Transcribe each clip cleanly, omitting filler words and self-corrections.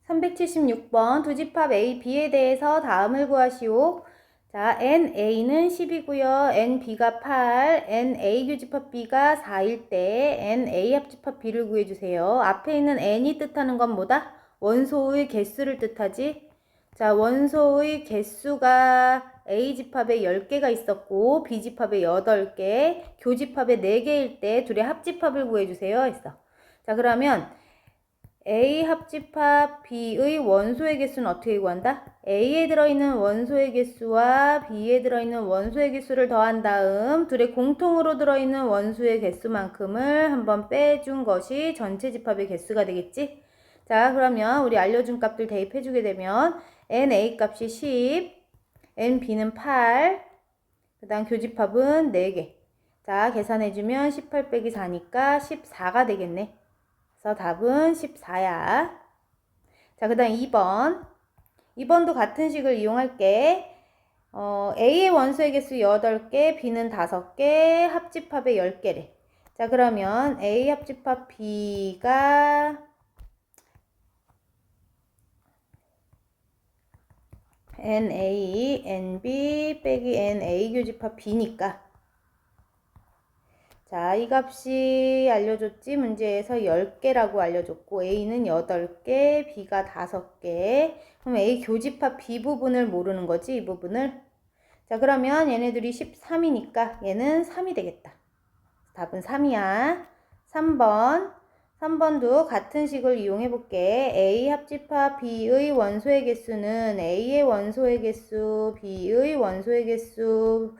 376번 두 집합 A, B에 대해서 다음을 구하시오. 자, NA는 10이고요. NB가 8, NA 교집합 B가 4일 때 NA 합집합 B를 구해주세요. 앞에 있는 N이 뜻하는 건 뭐다? 원소의 개수를 뜻하지? 자, 원소의 개수가 A 집합에 10개가 있었고 B 집합에 8개, 교집합에 4개일 때 둘의 합집합을 구해주세요 했어. 자, 그러면 A 합집합 B의 원소의 개수는 어떻게 구한다? A에 들어있는 원소의 개수와 B에 들어있는 원소의 개수를 더한 다음 둘의 공통으로 들어있는 원소의 개수만큼을 한번 빼준 것이 전체 집합의 개수가 되겠지? 자, 그러면 우리 알려준 값들 대입해주게 되면 NA 값이 10, NB는 8, 그 다음 교집합은 4개. 자, 계산해주면 18 빼기 4니까 14가 되겠네. 그래서 답은 14야. 자, 그 다음 2번. 2번도 같은 식을 이용할게. A의 원소의 개수 8개, B는 5개, 합집합에 10개래. 자, 그러면 A 합집합 B가 NA, NB 빼기 NA 교집합 B니까 자, 이 값이 알려줬지? 문제에서 10개라고 알려줬고 A는 8개, B가 5개. 그럼 A 교집합 B 부분을 모르는 거지, 이 부분을. 자, 그러면 얘네들이 13이니까 얘는 3이 되겠다. 답은 3이야. 3번. 3번도 같은 식을 이용해 볼게. A 합집합 B의 원소의 개수는 A의 원소의 개수, B의 원소의 개수,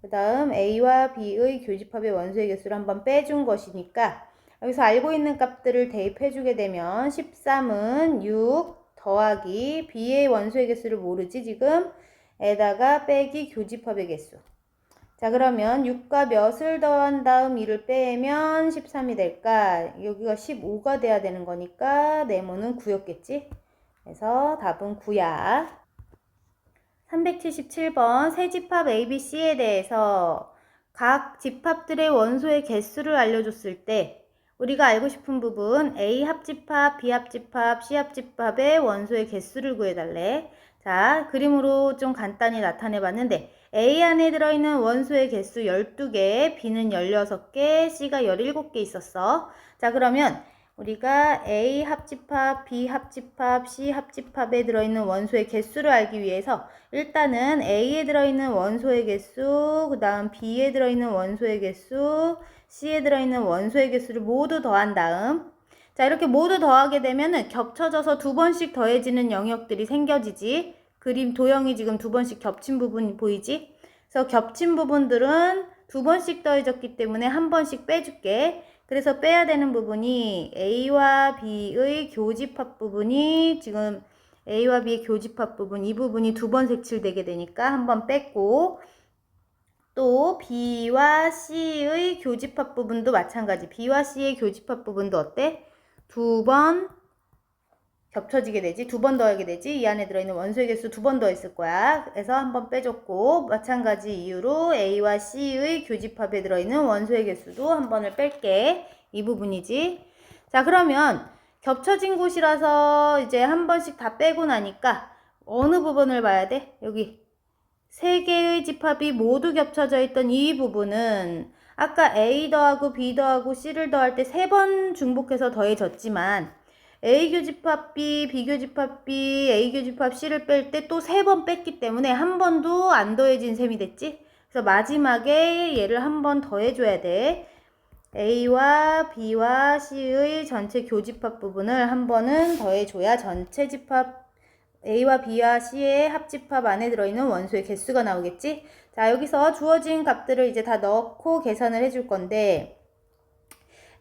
그 다음 A와 B의 교집합의 원소의 개수를 한번 빼준 것이니까 여기서 알고 있는 값들을 대입해주게 되면 13은 6 더하기 B의 원소의 개수를 모르지 지금? 에다가 빼기 교집합의 개수. 자, 그러면 6과 몇을 더한 다음 2를 빼면 13이 될까? 여기가 15가 돼야 되는 거니까 네모는 9였겠지? 그래서 답은 9야. 377번 세 집합 ABC에 대해서 각 집합들의 원소의 개수를 알려줬을 때 우리가 알고 싶은 부분 A 합집합, B 합집합, C 합집합의 원소의 개수를 구해달래. 자, 그림으로 좀 간단히 나타내 봤는데 A 안에 들어있는 원소의 개수 12개, B는 16개, C가 17개 있었어. 자, 그러면 우리가 A 합집합, B 합집합, C 합집합에 들어있는 원소의 개수를 알기 위해서 일단은 A에 들어있는 원소의 개수, 그 다음 B에 들어있는 원소의 개수, C에 들어있는 원소의 개수를 모두 더한 다음 자, 이렇게 모두 더하게 되면은 겹쳐져서 두 번씩 더해지는 영역들이 생겨지지. 그림 도형이 지금 두 번씩 겹친 부분이 보이지? 그래서 겹친 부분들은 두 번씩 더해졌기 때문에 한 번씩 빼줄게. 그래서 빼야 되는 부분이 A와 B의 교집합 부분이 지금 A와 B의 교집합 부분, 이 부분이 두 번 색칠되게 되니까 한 번 뺐고 또 B와 C의 교집합 부분도 마찬가지. B와 C의 교집합 부분도 어때? 두 번 겹쳐지게 되지. 두 번 더하게 되지. 이 안에 들어있는 원소의 개수 두 번 더 있을 거야. 그래서 한 번 빼줬고 마찬가지 이유로 A와 C의 교집합에 들어있는 원소의 개수도 한 번을 뺄게. 이 부분이지. 자, 그러면 겹쳐진 곳이라서 이제 한 번씩 다 빼고 나니까 어느 부분을 봐야 돼? 여기 세 개의 집합이 모두 겹쳐져 있던 이 부분은 아까 A 더하고 B 더하고 C를 더할 때 세 번 중복해서 더해졌지만 A 교집합 B, B 교집합 B, A 교집합 C를 뺄 때 또 세 번 뺐기 때문에 한 번도 안 더해진 셈이 됐지? 그래서 마지막에 얘를 한 번 더해줘야 돼. A와 B와 C의 전체 교집합 부분을 한 번은 더해줘야 전체 집합 A와 B와 C의 합집합 안에 들어있는 원소의 개수가 나오겠지? 자, 여기서 주어진 값들을 이제 다 넣고 계산을 해줄 건데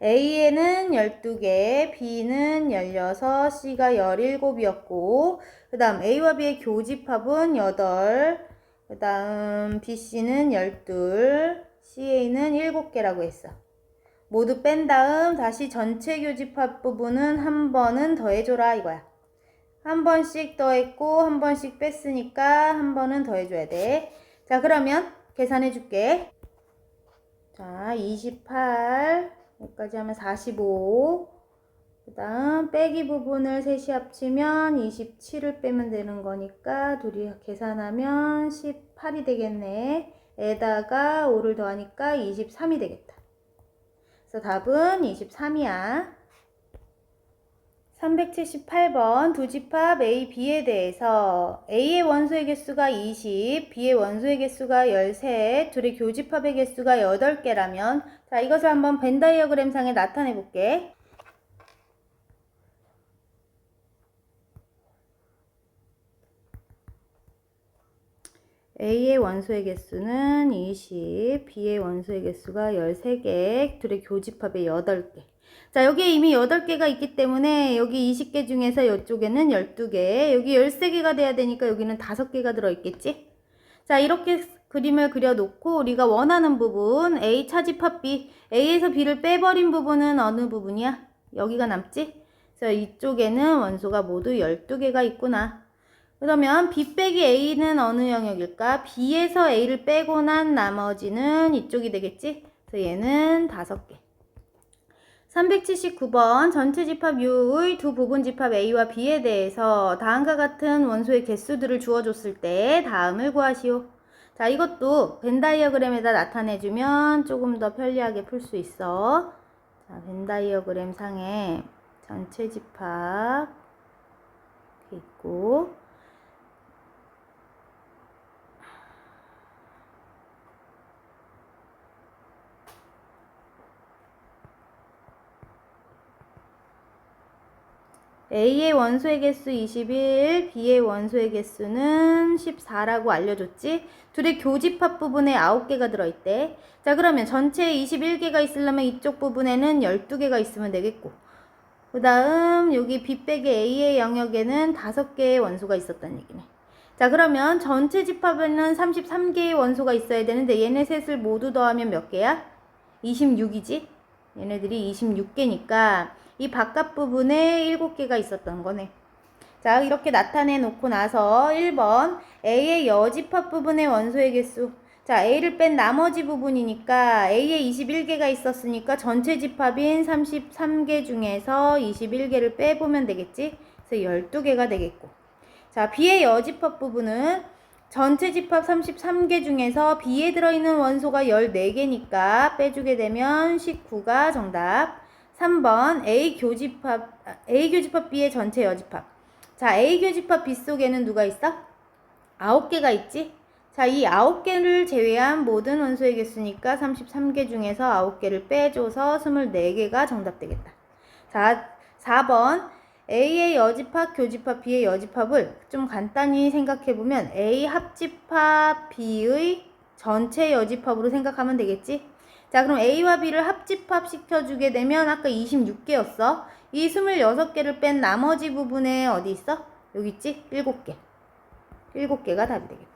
A에는 12개, B는 16, C가 17이었고 그 다음 A와 B의 교집합은 8, 그 다음 BC는 12, CA는 7개라고 했어. 모두 뺀 다음 다시 전체 교집합 부분은 한 번은 더해줘라 이거야. 한 번씩 더했고 한 번씩 뺐으니까 한 번은 더해줘야 돼. 자, 그러면 계산해 줄게. 자, 28 여기까지 하면 45, 그 다음 빼기 부분을 셋이 합치면 27을 빼면 되는 거니까 둘이 계산하면 18이 되겠네. 에다가 5를 더하니까 23이 되겠다. 그래서 답은 23이야. 378번 두 집합 A, B에 대해서 A의 원소의 개수가 20, B의 원소의 개수가 13, 둘의 교집합의 개수가 8개라면 자, 이것을 한번 벤 다이어그램 상에 나타내 볼게. A의 원소의 개수는 20, B의 원소의 개수가 13개, 둘의 교집합의 8개. 자, 여기에 이미 8개가 있기 때문에 여기 20개 중에서 이쪽에는 12개, 여기 13개가 돼야 되니까 여기는 5개가 들어있겠지? 자, 이렇게 그림을 그려놓고 우리가 원하는 부분 A 차집합 B, A에서 B를 빼버린 부분은 어느 부분이야? 여기가 남지? 그래서 이쪽에는 원소가 모두 12개가 있구나. 그러면 B 빼기 A는 어느 영역일까? B에서 A를 빼고 난 나머지는 이쪽이 되겠지? 그래서 얘는 5개. 379번 전체 집합 U의 두 부분 집합 A와 B에 대해서 다음과 같은 원소의 개수들을 주어줬을 때 다음을 구하시오. 자, 이것도 벤 다이어그램에다 나타내주면 조금 더 편리하게 풀 수 있어. 자, 벤 다이어그램 상에 전체 집합 이렇게 있고 A의 원소의 개수 21, B의 원소의 개수는 14라고 알려줬지? 둘의 교집합 부분에 9개가 들어있대. 자, 그러면 전체에 21개가 있으려면 이쪽 부분에는 12개가 있으면 되겠고, 그 다음 여기 B 빼기 A의 영역에는 5개의 원소가 있었다는 얘기네. 자, 그러면 전체 집합에는 33개의 원소가 있어야 되는데 얘네 셋을 모두 더하면 몇 개야? 26이지? 얘네들이 26개니까 이 바깥 부분에 7개가 있었던 거네. 자, 이렇게 나타내 놓고 나서 1번 A의 여집합 부분의 원소의 개수. 자, A를 뺀 나머지 부분이니까 A에 21개가 있었으니까 전체 집합인 33개 중에서 21개를 빼보면 되겠지? 그래서 12개가 되겠고. 자, B의 여집합 부분은 전체 집합 33개 중에서 B에 들어있는 원소가 14개니까 빼주게 되면 19가 정답. 3번 A 교집합 B의 전체 여집합. 자, A 교집합 B 속에는 누가 있어? 9개가 있지? 자, 이 9개를 제외한 모든 원소의 개수니까 33개 중에서 9개를 빼줘서 24개가 정답 되겠다. 자, 4번 A의 여집합, 교집합, B의 여집합을 좀 간단히 생각해보면 A 합집합 B의 전체 여집합으로 생각하면 되겠지? 자, 그럼 A와 B를 합집합 시켜주게 되면 아까 26개였어. 이 26개를 뺀 나머지 부분에 어디 있어? 여기 있지? 7개. 7개가 답이 되겠다.